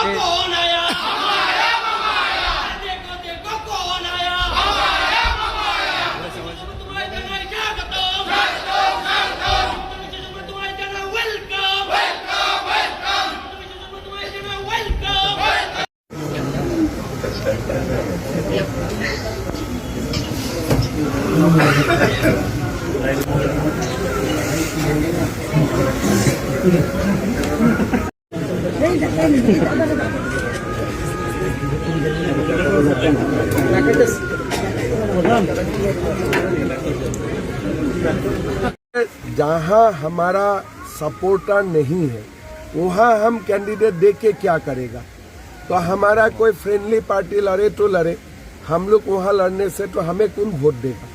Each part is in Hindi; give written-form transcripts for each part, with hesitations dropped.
कौन आया देखो देखो कौन आया तुम्हारे जगह क्या तुम्हारे जगह वेलकम तुम्हारे जगह वेलकम जहाँ हमारा सपोर्टर नहीं है वहाँ हम कैंडिडेट देख के क्या करेगा। तो हमारा कोई फ्रेंडली पार्टी लड़े तो लड़े, हम लोग वहाँ लड़ने से तो हमें कौन वोट देगा।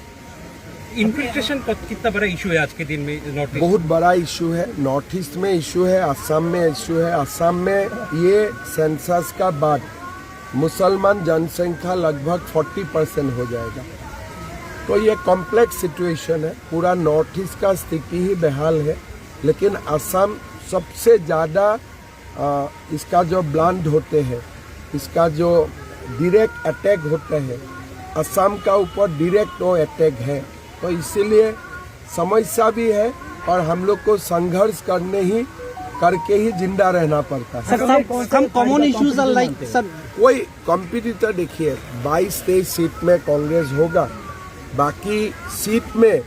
इन्फिल्ट्रेशन का कितना बड़ा इशू है आज के दिन में नॉर्थ ईस्ट? बहुत बड़ा इशू है, नॉर्थ ईस्ट में इशू है, असम में इशू है। असम में ये सेंसस का बाद मुसलमान जनसंख्या लगभग 40% हो जाएगा। तो ये कॉम्प्लेक्स सिचुएशन है, पूरा नॉर्थ ईस्ट का स्थिति ही बेहाल है। लेकिन असम सबसे ज़्यादा इसका जो ब्लांड होते हैं, इसका जो डायरेक्ट अटैक होते हैं, असम का ऊपर डायरेक्ट वो अटैक है। तो इसीलिए समस्या भी है और हम लोग को संघर्ष करके ही जिंदा रहना पड़ता है। Some common issues are like sir. कोई कॉम्पिटिटर देखिए 22-23 सीट में कांग्रेस होगा, बाकी सीट में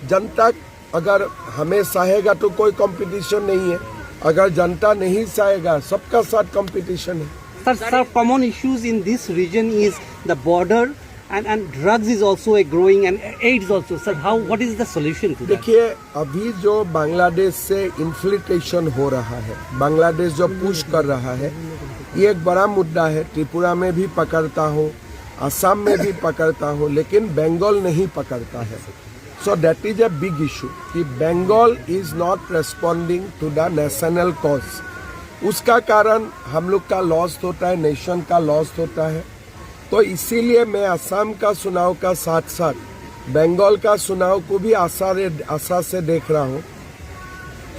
जनता अगर हमें सहेगा तो कोई कंपटीशन नहीं है, अगर जनता नहीं सहेगा सबका साथ कंपटीशन है। Sir, common issues in this region is the border and drugs is also a growing and AIDS also. Sir, what is the solution to that? देखिए अभी जो बांग्लादेश से इन्फिल्ट्रेशन हो रहा है, बांग्लादेश जो पुश कर रहा है, ये एक बड़ा मुद्दा है। त्रिपुरा में भी पकड़ता हूँ, असम में भी पकड़ता हूँ, लेकिन बंगाल नहीं पकड़ता है। So that is a big issue कि Bengal is not responding to the national cause. उसका कारण हम लोग का लॉस होता है, नेशन का लॉस होता है। तो इसीलिए मैं असम का चुनाव का साथ साथ बंगाल का चुनाव को भी आशा से देख रहा हूँ।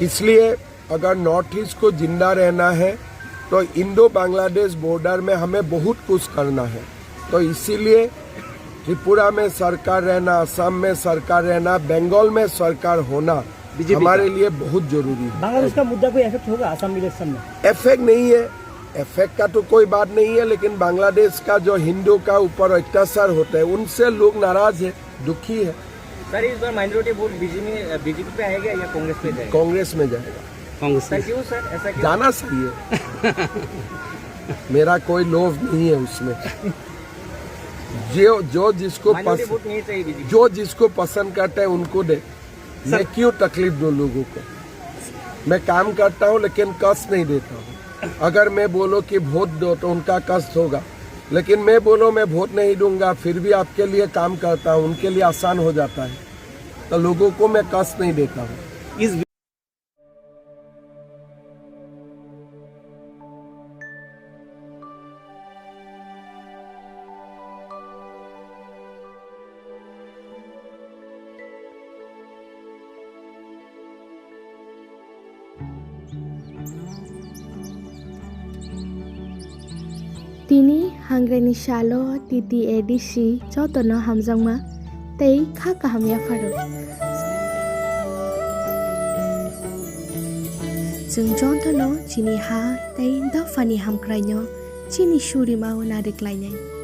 इसलिए अगर नॉर्थ ईस्ट को जिंदा रहना है तो इंडो बांग्लादेश बॉर्डर में हमें बहुत कुछ करना है। तो इसीलिए त्रिपुरा में सरकार रहना, असम में सरकार रहना, बंगाल में सरकार होना हमारे लिए बहुत जरूरी है। बांग्लादेश का मुद्दा कोई इफेक्ट होगा असम इलेक्शन में? इफेक्ट नहीं है, इफेक्ट का तो कोई बात नहीं है, लेकिन बांग्लादेश का जो हिंदू का ऊपर अत्याचार होता है उनसे लोग नाराज है, दुखी है। सर इस बार माइनॉरिटी वोट बीजेपी पे आएगा या कांग्रेस पे जाएगा? कांग्रेस में जाएगा। कांग्रेस में क्यों सर, ऐसा क्यों? जाना सही है। मेरा कोई लोभ नहीं है उसमें। जो जिसको पसंद करता है उनको दे। मैं क्यों तकलीफ दूं लोगों को? मैं काम करता हूं लेकिन कष्ट नहीं देता हूं। अगर मैं बोलो कि वोट दो तो उनका कष्ट होगा, लेकिन मैं बोलो मैं वोट नहीं दूंगा फिर भी आपके लिए काम करता हूं, उनके लिए आसान हो जाता है। तो लोगों को मैं कष्ट नहीं देता हूं। इस Tini hangrani shalo titi edisi jotono hamjangma tei kha kahamya faro. Jeng jotono chini ha tei dafani hamkraino chini shuri mau nadeklainai.